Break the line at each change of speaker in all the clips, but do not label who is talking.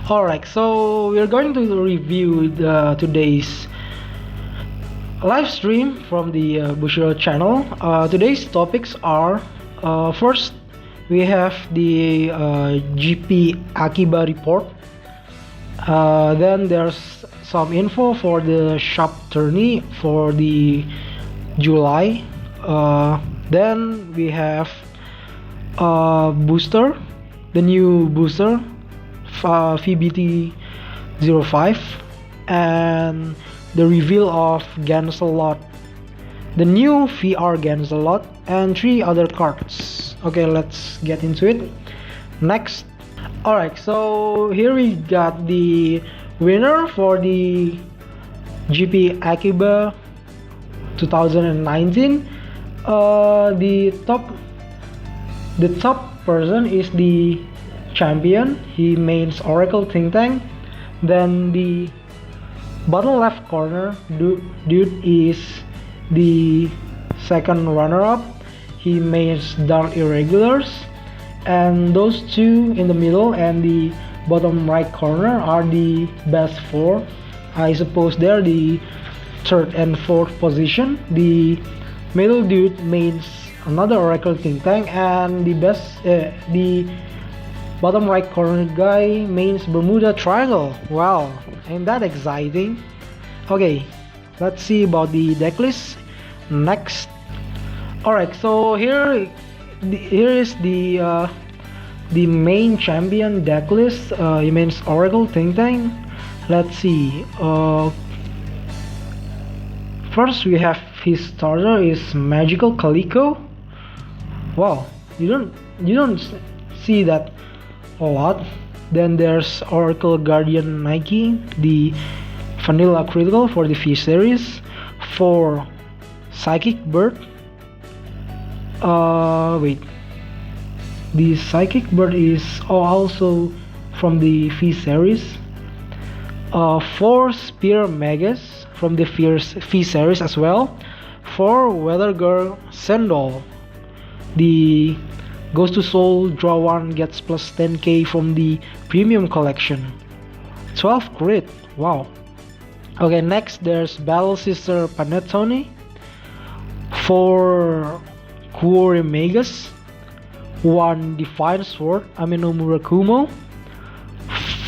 Alright, so we're going to review today's live stream from the Bushiro channel. Today's topics are first, we have the GP Akiba Report. Then there's some info for the shop tourney for the July. Then we have booster, the new booster, VBT 05, and the reveal of Gancelot, the new VR Gancelot, and 3 other cards. Okay, let's get into it. Next, alright, so here we got the winner for the GP Akiba 2019. The top person is the champion. He mains Oracle Think Tank. Then the bottom left corner dude is the second runner-up. He mains Dark Irregulars, and those two in the middle and the bottom right corner are the best 4. I suppose they're the 3rd and 4th position. The middle dude mains another Oracle Think Tank, and the bottom right corner guy mains Bermuda Triangle. Wow, ain't that exciting? Okay, let's see about the deck list next. Alright, so here is the main champion deck list. He mains Oracle Think Tank. Let's see. First we have his starter is Magical Calico. Wow, you don't see that a lot. Then there's Oracle Guardian Nike, the vanilla critical for the V series. For Psychic Bird, the Psychic Bird is also from the V series. 4 Spear Magus from the V series as well. 4 Weather Girl Sandal, the Goes to Soul, draw 1, gets plus 10k from the premium collection. 12 crit, wow. Okay, next there's Battle Sister Panettone. 4 Kuori Magus, 1 Divine Sword Amino Murakumo,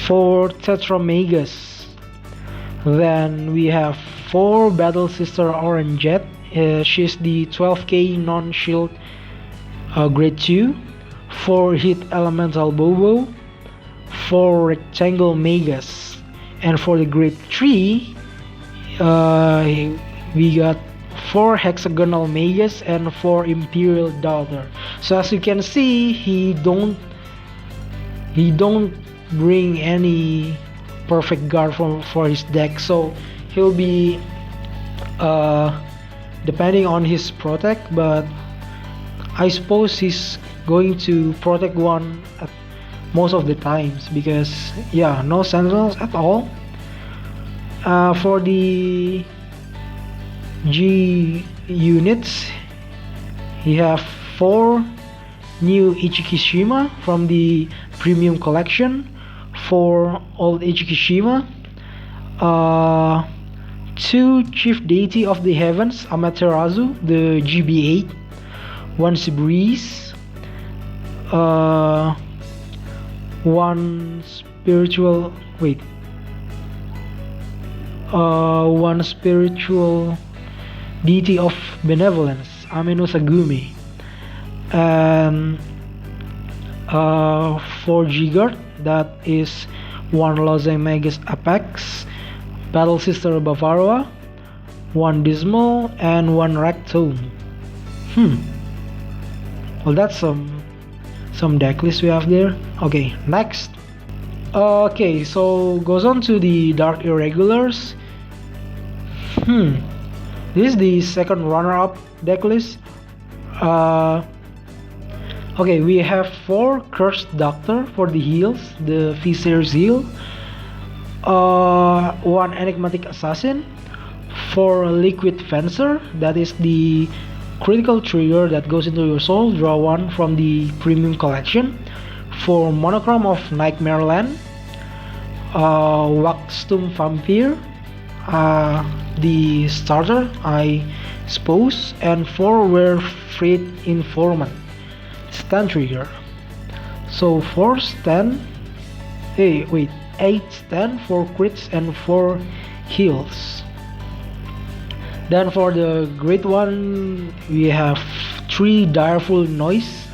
4 Tetra Magus. Then we have 4 Battle Sister Orange Jet. She's the 12k non-shield grade 2. 4 Hit Elemental Bobo, 4 Rectangle Magus, and for the grade 3 we got 4 Hexagonal Magus and 4 Imperial Daughter. So as you can see, he don't bring any perfect guard for his deck, so he'll be depending on his protect, but I suppose he's going to protect one at most of the times, because yeah, no sentinels at all. For the G units, he have 4 new Ichikishima from the premium collection, 4 old Ichikishima, 2 Chief Deity of the Heavens Amaterasu, the GB8, 1 Breeze, 1 spiritual 1 spiritual deity of benevolence Amino Sagumi, and 4 G-Guard, that is 1 Lozeng Magus Apex, Battle Sister Bavaroa, 1 Dismal, and 1 Rectome. Well, that's some deck list we have there. Okay, next. Okay, so goes on to the Dark Irregulars. This is the second runner-up deck list. Okay, we have 4 Cursed Doctor for the heals, the V series heal. 1 Enigmatic Assassin. 4 Liquid Fencer, that is the critical trigger that goes into your soul, draw 1 from the premium collection. For Monochrome of Nightmare Land. Waxtum Vampire, the starter, I suppose, and 4 were Freight Informant, stun trigger. So 4 stun, hey wait, 8 stun, 4 crits and 4 heals. Then for the great one, we have 3 Direful Noise,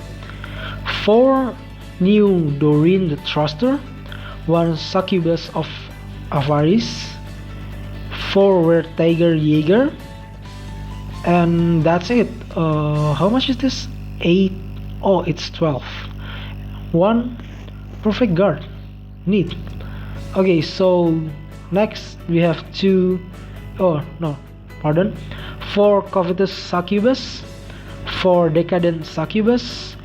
4 new Doreen the Thruster, 1 Succubus of Avarice, 4 were Tiger Jaeger, and that's it. How much is this? 8. Oh, it's 12. 1 Perfect Guard. Neat. Okay, so next we have 2. Oh no, pardon. 4 Covetous Succubus, 4 Decadent Succubus,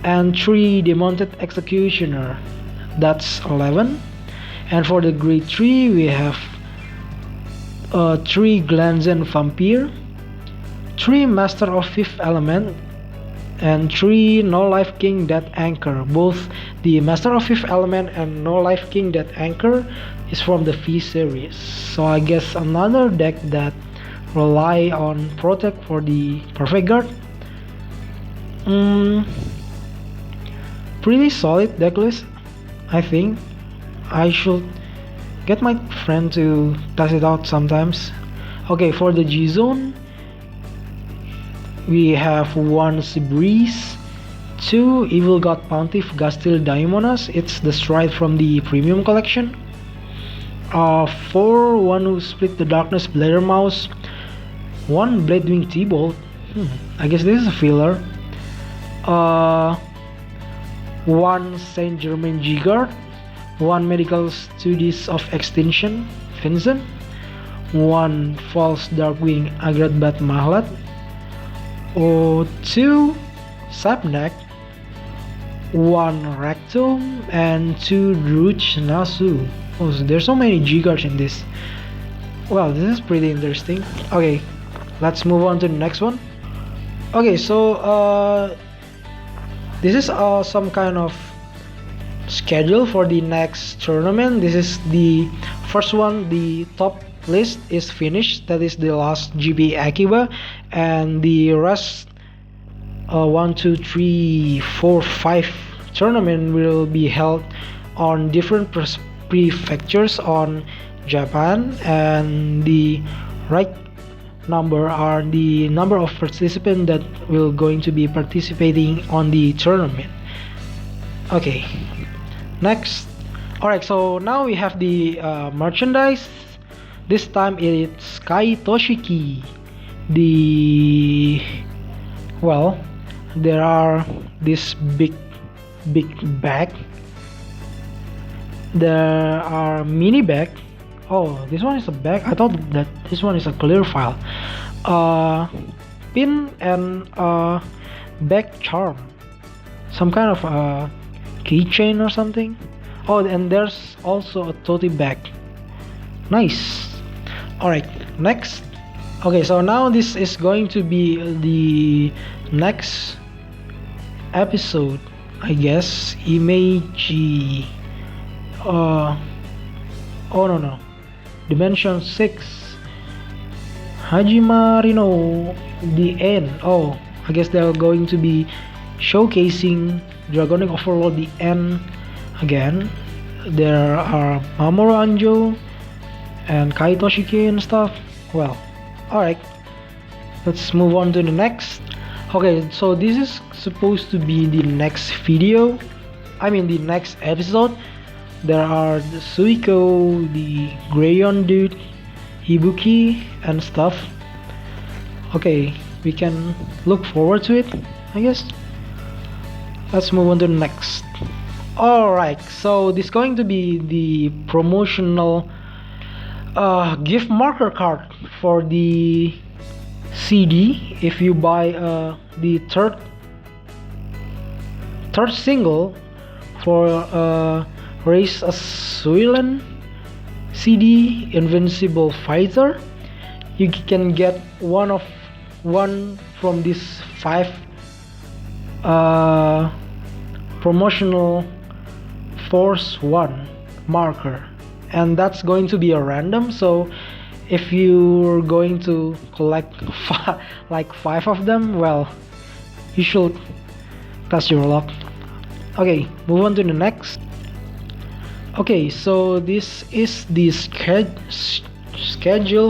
and 3 Demoted Executioner. That's 11. And for the grade 3 we have 3 Glanzen Vampire, 3 Master of Fifth Element, and 3 No Life King Death Anchor. Both the Master of Fifth Element and No Life King Death Anchor is from the V series. So I guess another deck that rely on Protect for the Perfect Guard. Pretty solid deck list. I think I should get my friend to test it out sometimes. Okay, for the G Zone we have 1 Seabreeze, 2 Evil God Pontiff Gastil Daimonas, it's the Stride from the Premium Collection, 4 One Who Split the Darkness Bledermouse, 1 Bladewing T-Bolt, I guess this is a filler, 1 Saint Germain G-Guard, 1 Medical Studies of Extinction Vincent, 1 False Darkwing Agradbat Mahlat, 2 Sapnek, 1 Rectum, and 2 Druch Nasu. Oh, so there's so many G-Guards in this. Well, this is pretty interesting. Okay, let's move on to the next one. Okay, so this is some kind of schedule for the next tournament. This is the first one. The top list is finished, that is the last GP Akiba, and the rest 1, 2, 3, 4, 5 tournament will be held on different prefectures on Japan, and the right number are the number of participants that will going to be participating on the tournament. Okay, next. Alright, so now we have the merchandise. This time it's Kai Toshiki. There are this big bag. There are mini bag. Oh, this one is a bag. I thought that this one is a clear file. Pin and bag charm. Some kind of keychain or something. Oh, and there's also a tote bag. Nice. Alright, next. Okay, so now this is going to be the next episode, I guess. Imeji. Oh no. Dimension 6. Hajimarino. The end. Oh, I guess they're going to be showcasing Dragonic Overlord the end again. There are Mamoru Anjo and Kai Toshiki and stuff. Well, alright, let's move on to the next. Okay, so this is supposed to be the next video, I mean the next episode. There are the Suiko, the Grayon dude, Ibuki and stuff. Okay, we can look forward to it, I guess. Let's move on to the next. Alright, so this is going to be the promotional gift marker card for the CD. If you buy the third single for Race a Suilan CD Invincible Fighter, you can get one from these 5 promotional Force 1. marker, and that's going to be a random. So if you're going to collect like 5 of them, well, you should test your luck. Okay, move on to the next. Okay, so this is the schedule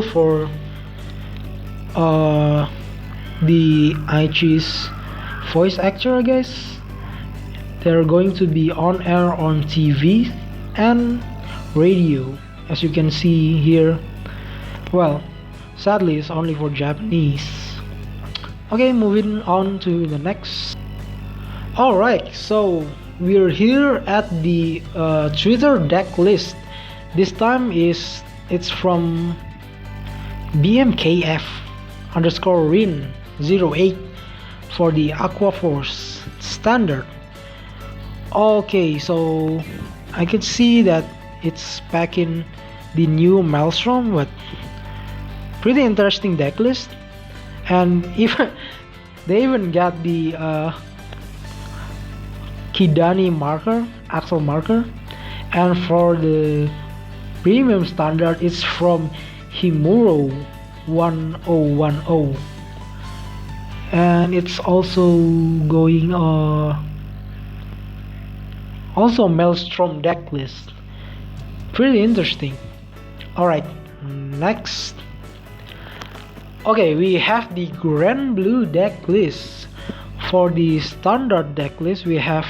for the Aichi's voice actor, I guess. They're going to be on air on TV and radio, as you can see here. Well, sadly it's only for Japanese. Okay, moving on to the next. Alright, so we're here at the Twitter deck list. This time it's from BMKF_Rin08 for the Aqua Force standard. Okay, so I could see that it's packing the new Maelstrom, but pretty interesting deck list. And even they even got the Kidani marker, axle marker. And for the premium standard, it's from Himuro 1010, and it's also going also Maelstrom deck list. Pretty interesting. Alright, next. Okay, we have the Grand Blue deck list. For the standard deck list, we have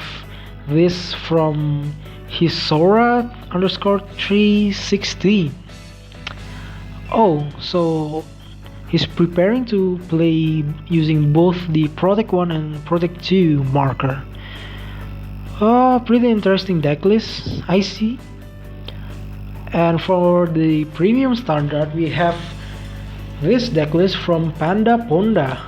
this from Hisora_316. Oh, so he's preparing to play using both the Protect 1 and Protect 2 marker. Pretty interesting deck list, I see. And for the premium standard, we have this deck list from Panda_Ponda.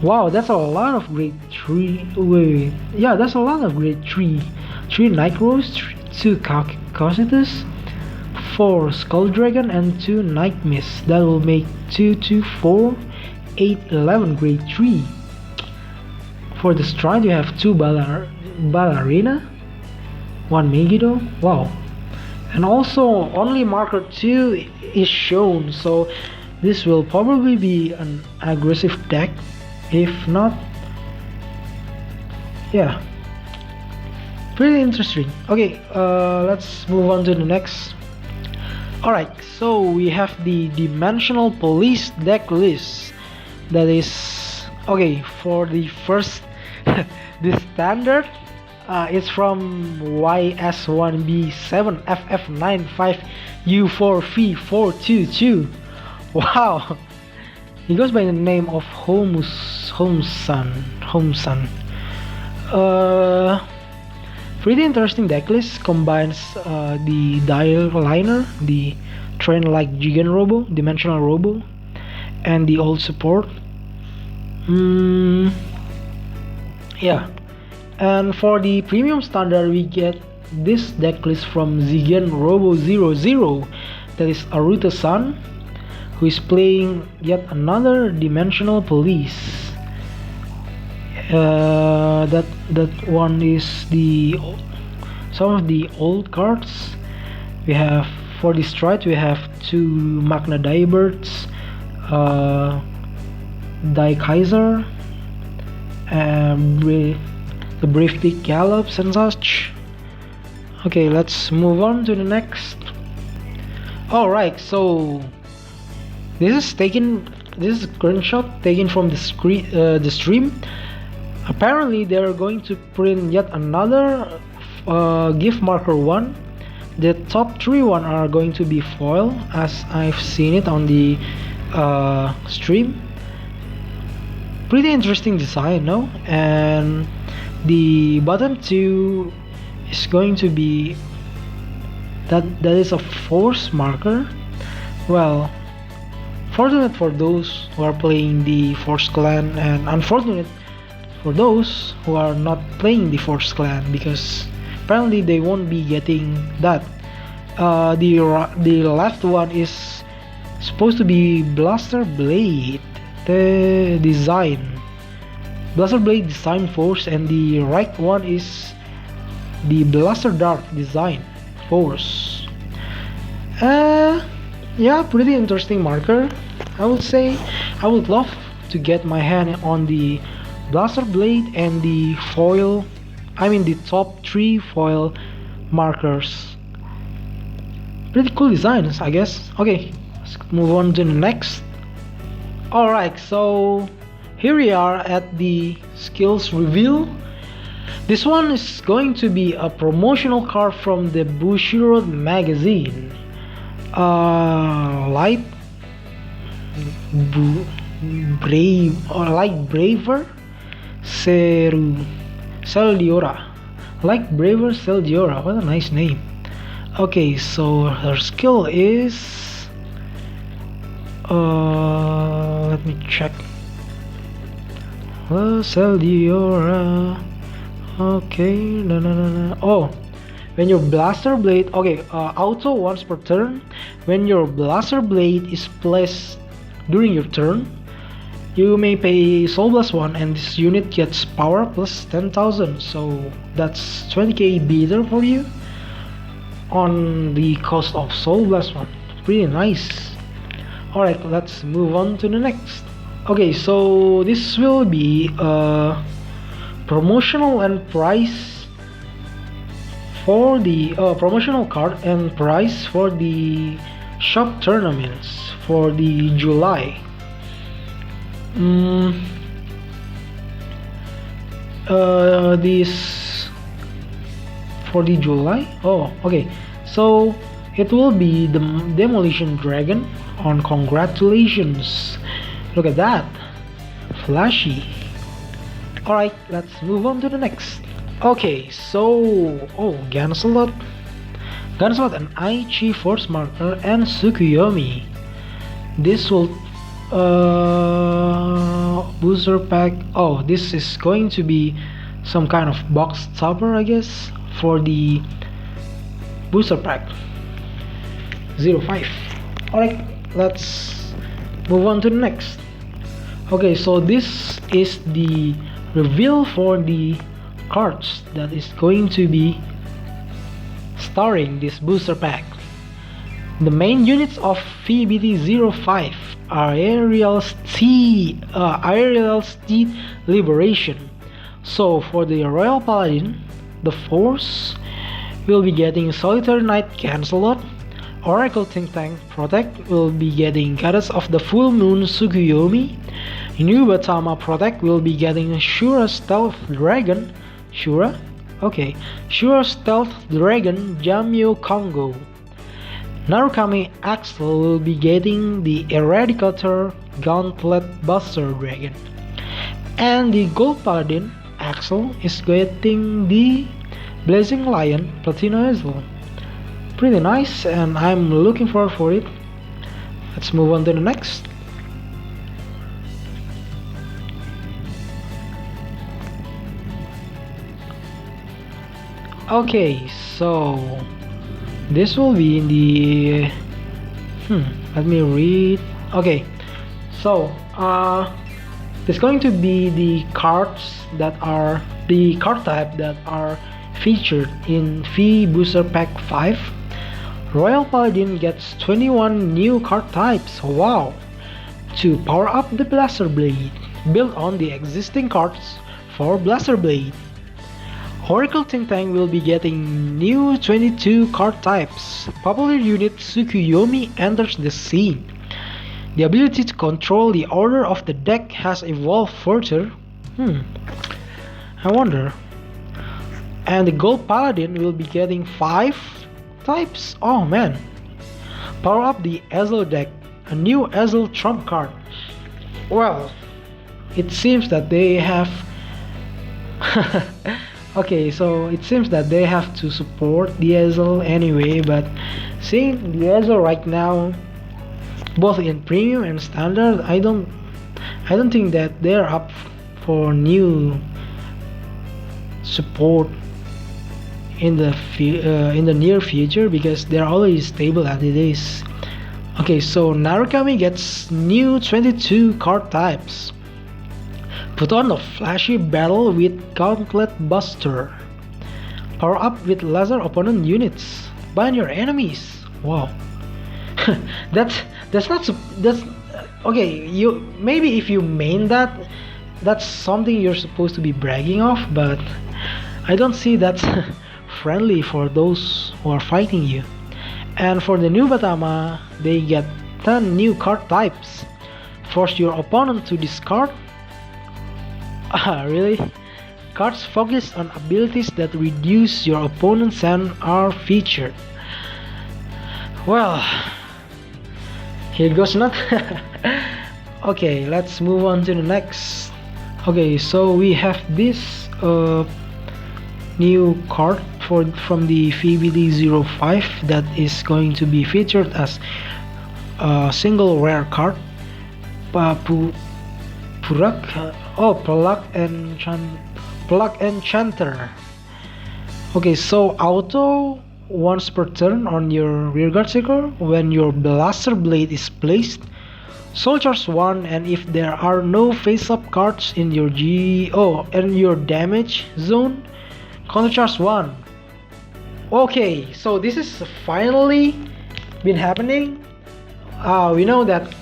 Wow, that's a lot of grade 3. Wait, yeah, that's a lot of grade 3. 3 Nightcrows, 2 Causitus, 4 Skull Dragon, and 2 Night Mist. That will make 2, 2, 4, 8, 11 grade 3. For the Stride, you have 2 Ballerina, 1 Megiddo. Wow. And also, only marker 2 is shown, so this will probably be an aggressive deck. If not, yeah, pretty interesting. Okay, let's move on to the next. Alright, so we have the Dimensional Police deck list. That is, okay, for the first, the standard, it's from YS1B7FF95U4V422. Wow, he goes by the name of Homesun. Pretty interesting decklist. Combines the Dial Liner, the Train like Gigan Robo, Dimensional Robo, and the old support. Yeah. And for the premium standard, we get this decklist from Zigen Robo 00. That is Aruta-san, who is playing yet another Dimensional Police. That one is the some of the old cards. We have for the Stride, we have 2 Magna Diebirds, Die Kaiser, and the Brieftick Gallops and such. Okay, let's move on to the next. Alright, so this is a screenshot taken from the stream. Apparently they're going to print yet another gift marker 1. The top 3 one are going to be foil, as I've seen it on the stream. Pretty interesting design, no? And the bottom 2 is going to be that is a force marker. Well, fortunate for those who are playing the Force Clan, and unfortunate for those who are not playing the Force Clan, because apparently they won't be getting that. The left one is supposed to be Blaster Blade, the design Blaster Blade design force, and the right one is the Blaster Dart design force. Yeah, pretty interesting marker, I would say. I would love to get my hand on the Blaster Blade and the foil, I mean the top 3 foil markers. Pretty cool designs, I guess. Okay, let's move on to the next. Alright, so here we are at the skills reveal. This one is going to be a promotional card from the Bushiroad magazine. Light Brave or Like Braver Seldiora. Like Braver Seldiora. What a nice name. Okay, so her skill is let me check. Seldiora. Okay, no. Oh, when your Blaster Blade, okay, auto once per turn. When your Blaster Blade is placed during your turn, you may pay Soul Blast 1 and this unit gets power plus 10,000. So that's 20k beater for you on the cost of Soul Blast 1. Pretty nice. Alright, let's move on to the next. Okay, so this will be promotional and price for the promotional card and price for the shop tournaments for the July. This for the July. Oh, okay. So it will be the Demolition Dragon on congratulations. Look at that, flashy. Alright, let's move on to the next. Okay, so Gancelot, an Aichi Force Marker, and Tsukuyomi. This will booster pack. Oh, this is going to be some kind of box topper, I guess, for the booster pack 05. Alright, let's move on to the next. Okay, so this is the reveal for the cards that is going to be starring this booster pack. The main units of VBT05 are Aerial Steed Liberation. So for the Royal Paladin, the Force will be getting Solitary Knight Gancelot. Oracle Think Tank Protect will be getting Goddess of the Full Moon Tsukuyomi. Nubatama Protect will be getting Shura Stealth Dragon. Shura Stealth Dragon Jamio Kongo. Narukami Axel will be getting the Eradicator Gauntlet Buster Dragon. And the Gold Paladin Axel is getting the Blazing Lion Platina Hazel. Pretty nice, and I'm looking forward for it. Let's move on to the next. Okay, so this will be in the let me read. Okay, so it's going to be the cards that are the card type that are featured in V Booster Pack 5. Royal Paladin gets 21 new card types. Wow! To power up the Blaster Blade, build on the existing cards for Blaster Blade. Oracle Think Tank will be getting new 22 card types. Popular unit Tsukuyomi enters the scene. The ability to control the order of the deck has evolved further. I wonder. And the Gold Paladin will be getting 5 types. Oh man. Power up the Ezel deck. A new Ezel trump card. Well, it seems that they have okay, so it seems that they have to support the Ezel anyway, but seeing the Ezel right now, both in premium and standard, I don't think that they're up for new support in the near future, because they're already stable as it is. Okay, so Narukami gets new 22 card types. Put on a flashy battle with Gauntlet Buster. Power up with laser opponent units. Bind your enemies. Wow. that's not that's okay. You maybe if you main that, that's something you're supposed to be bragging of, but I don't see that's friendly for those who are fighting you. And for the new Batama, they get 10 new card types. Force your opponent to discard. Really? Cards focused on abilities that reduce your opponent's hand are featured. Well, here goes not. Okay, let's move on to the next. Okay, so we have this new card from the VBD05 that is going to be featured as a single rare card. Plug Enchanter. Okay, so auto once per turn on your rearguard circle. When your blaster blade is placed, soldiers 1, and if there are no face-up cards in your damage zone, countercharge 1. Okay, so this is finally been happening. We know that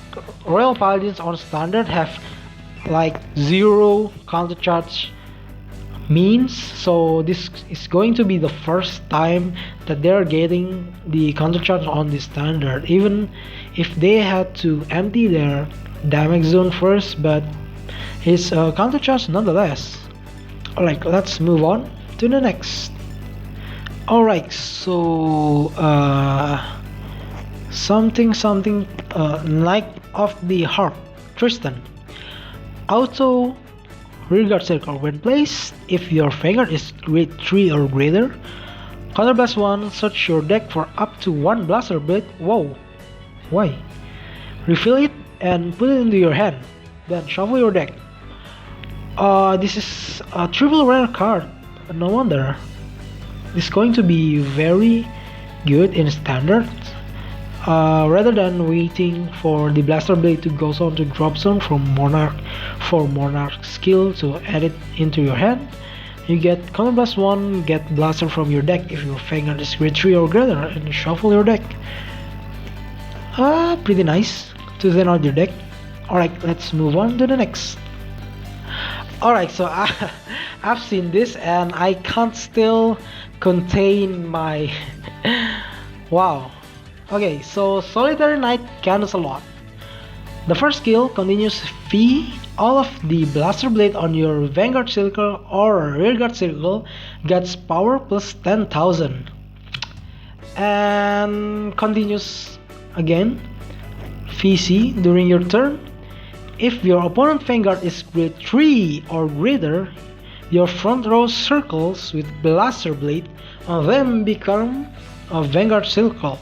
Royal Paladins on standard have like 0 countercharge means, so this is going to be the first time that they're getting the countercharge on the standard, even if they had to empty their damage zone first, but it's a countercharge nonetheless. Alright, let's move on to the next. Alright, so Knight of the Harp, Tristan. Auto rearguard circle. When placed, if your vanguard is grade 3 or greater, counterblast 1, search your deck for up to 1 blaster blade. Whoa, why? Refill it and put it into your hand, then shuffle your deck. This is a triple rare card. No wonder. It's going to be very good in standard. Rather than waiting for the blaster blade to go on to drop zone from Monarch for Monarch skill to add it into your hand, you get counterblast 1, get blaster from your deck if your vanguard is grade 3 or greater, and shuffle your deck. Pretty nice to thin out your deck. Alright, let's move on to the next. Alright, so I've seen this and I can't still contain my wow. Okay, so Solitary Knight Gancelot. The first skill continues fee. All of the blaster blade on your vanguard circle or rearguard circle gets power plus 10,000. And continues again. Fee C during your turn. If your opponent vanguard is grade 3 or greater, your front row circles with blaster blade on them become a vanguard circle.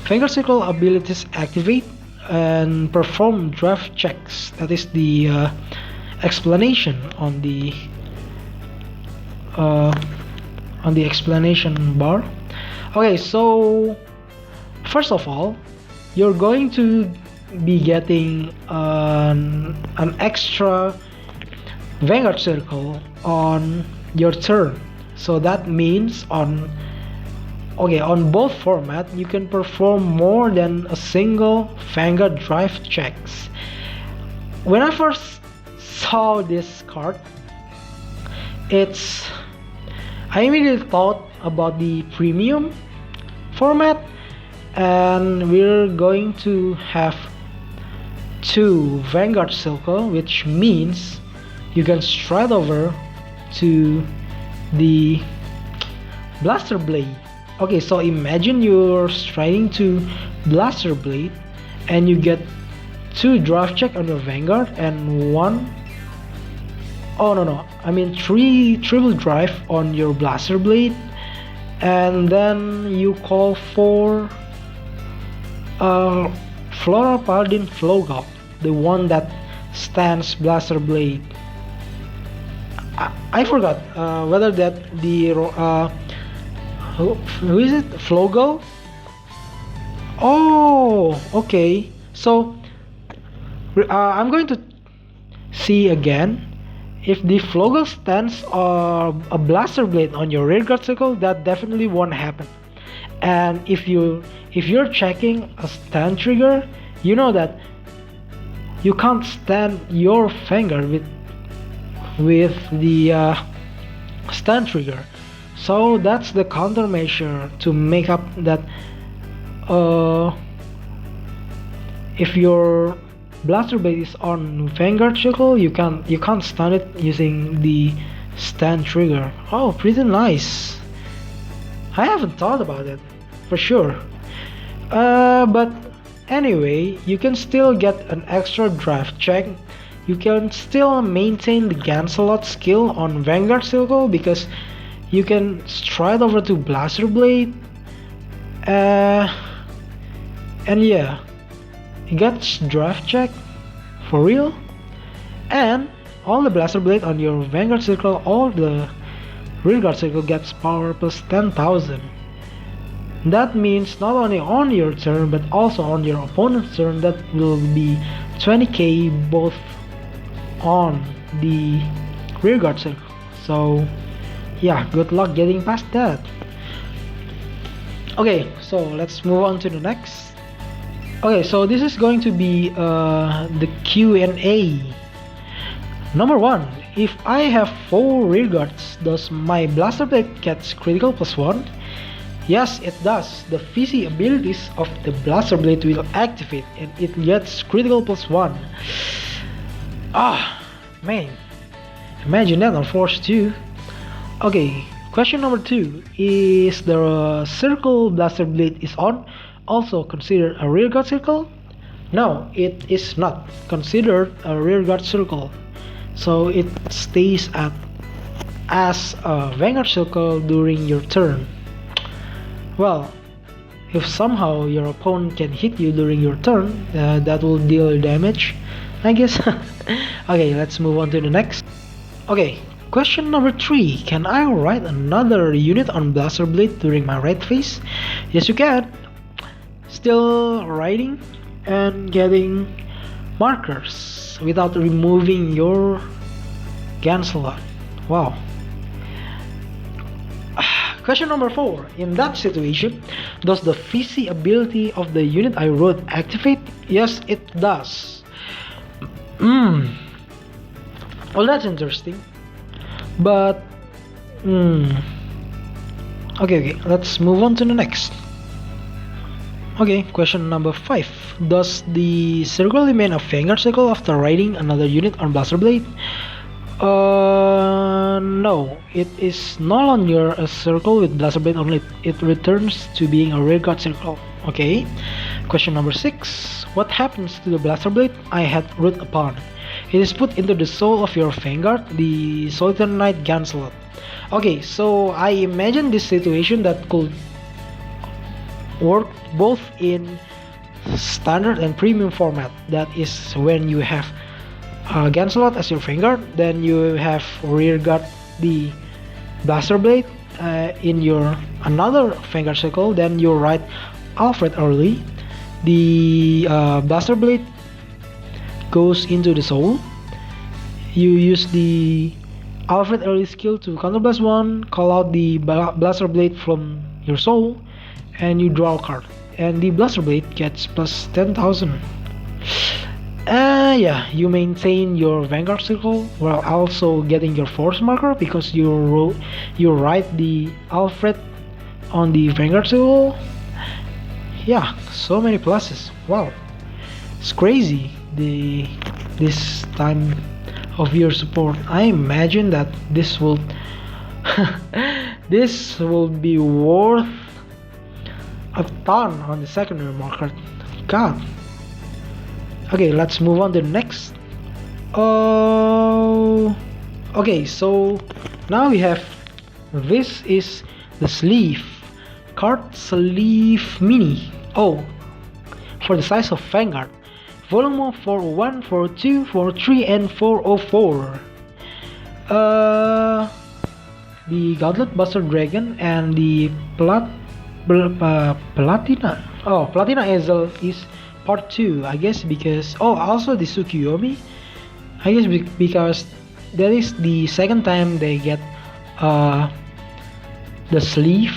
Vanguard circle abilities activate and perform draft checks. That is the explanation on the explanation bar. Okay, so first of all, you're going to be getting an extra vanguard circle on your turn. So that means on both format you can perform more than a single vanguard drive checks. When I first saw this card, I immediately thought about the premium format, and we're going to have 2 vanguard circle, which means you can stride over to the blaster blade. Okay, so imagine you're striding to blaster blade and you get 2 draft check on your vanguard and 3 triple drive on your blaster blade, and then you call for Floral Paladin Flogop, the one that stands blaster blade. I forgot whether that the who is it? Flogo? Oh, okay. So I'm going to see again if the flogel stands or a blaster blade on your rearguard circle, that definitely won't happen. And if you're checking a stand trigger, you know that you can't stand your finger with the stand trigger. So that's the countermeasure to make up that if your blaster blade is on vanguard circle, you can't stun it using the stand trigger. Oh, pretty nice. I haven't thought about it for sure. But anyway, you can still get an extra draft check. You can still maintain the Gancelot skill on vanguard circle because you can stride over to blaster blade. And yeah, it gets draft check for real. And all the blaster blade on your vanguard circle, all the rearguard circle gets power plus 10,000. That means not only on your turn but also on your opponent's turn, that will be 20k both on the rearguard circle. So yeah, good luck getting past that. Okay, so let's move on to the next. Okay, so this is going to be the Q&A. Number 1, if I have 4 rearguards, does my blaster blade get critical plus 1? Yes, it does. The VC abilities of the blaster blade will activate and it gets critical plus 1. Ah, man, imagine that on Force 2. Okay, question number 2, is the circle blaster blade is on also considered a rearguard circle? No, it is not considered a rearguard circle, so it stays as a vanguard circle during your turn. Well, if somehow your opponent can hit you during your turn, that will deal damage, I guess. Okay, let's move on to the next. Okay, question number 3, can I ride another unit on blaster blade during my raid phase? Yes, you can. Still riding and getting markers without removing your Gancelot. Wow. Question number 4, in that situation, does the VC ability of the unit I rode activate? Yes, it does. Well, that's interesting. But okay, let's move on to the next. Okay, question number 5. Does the circle remain a vanguard circle after riding another unit on blaster blade? No, it is no longer a circle with blaster blade only. It returns to being a rearguard circle. Okay. Question number 6. What happens to the blaster blade I had root upon? It is put into the soul of your vanguard, the Solitary Knight Gancelot. Okay, so I imagine this situation that could work both in standard and premium format. That is when you have Gancelot as your vanguard, then you have rearguard the blaster blade in your another vanguard circle, then you ride Alfred early. The blaster blade goes into the soul. You use the Alfred early skill to counterblast 1, call out the blaster blade from your soul, and you draw a card, and the blaster blade gets plus 10,000. Yeah, you maintain your vanguard circle while also getting your force marker because you ride the Alfred on the vanguard circle. Yeah, so many pluses. Wow, it's crazy this time of your support. I imagine that this will this will be worth a ton on the secondary market. God. Okay, let's move on to the next. Okay, so now we have, this is the sleeve card sleeve mini. Oh, for the size of vanguard, volume 401, 402, 403, and 404. The Gauntlet Buster Dragon and the Platina. Oh, Platina Ezel is part 2, I guess, because also the Tsukuyomi, I guess, because that is the second time they get the sleeve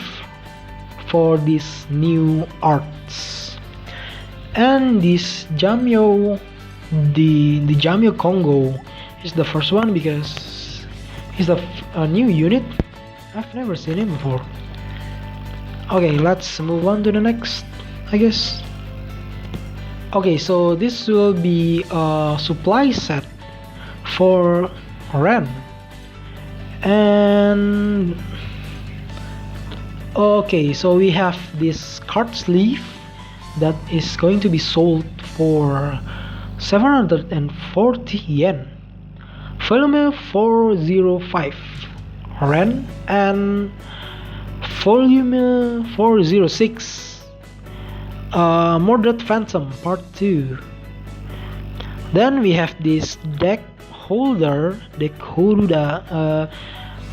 for these new arts. And this Jamyo, the Jamyo Congo is the first one because he's a new unit. I've never seen him before. Okay, let's move on to the next, I guess. Okay, so this will be a supply set for Ren. And okay, so we have this card sleeve that is going to be sold for 740 yen. Volume 405 Ren, and volume 406 Mordred Phantom Part 2. Then we have this deck holder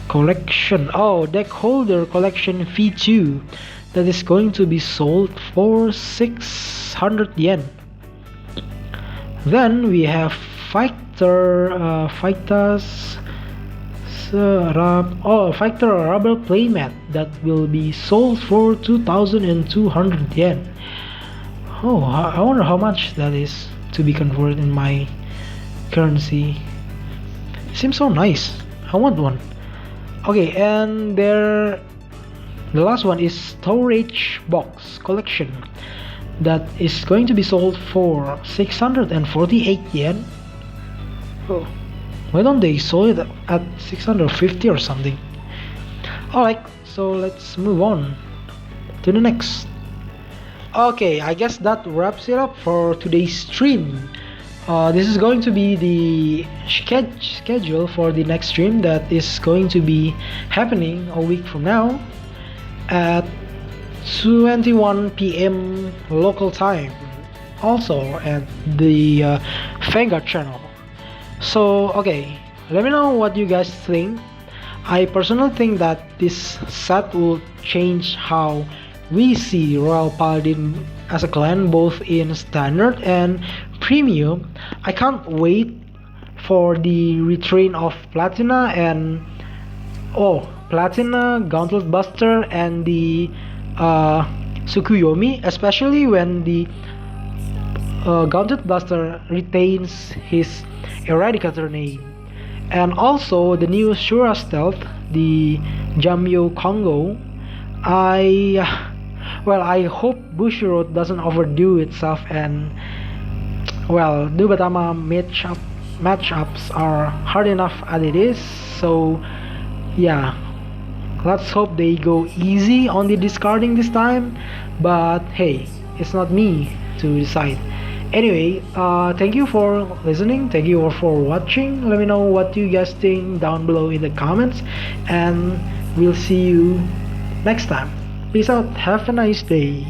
collection. Oh, deck holder collection V2 that is going to be sold for 600 yen. Then we have Fighter Rubber playmat that will be sold for 2,200 yen. Oh, I wonder how much that is to be converted in my currency. Seems so nice. I want one. Okay, and the last one is storage box collection that is going to be sold for 648 yen. Oh, why don't they sell it at 650 or something? Alright, so let's move on to the next. Okay, I guess that wraps it up for today's stream. This is going to be the schedule for the next stream that is going to be happening a week from now at 21 p.m. local time, also at the Vanguard channel. So okay, let me know what you guys think. I personally think that this set will change how we see Royal Paladin as a clan, both in standard and premium. I can't wait for the retrain of Platina and Platina, Gauntlet Buster, and the Tsukuyomi, especially when the Gauntlet Buster retains his Eradicator name. And also the new Shura Stealth, the Jamyo Congo. I hope Bushiroad doesn't overdo itself, and well, Dubatama matchups are hard enough as it is. So yeah, let's hope they go easy on the discarding this time. But hey, it's not me to decide. Anyway, thank you for listening, thank you for watching. Let me know what you guys think down below in the comments, and we'll see you next time. Peace out, have a nice day.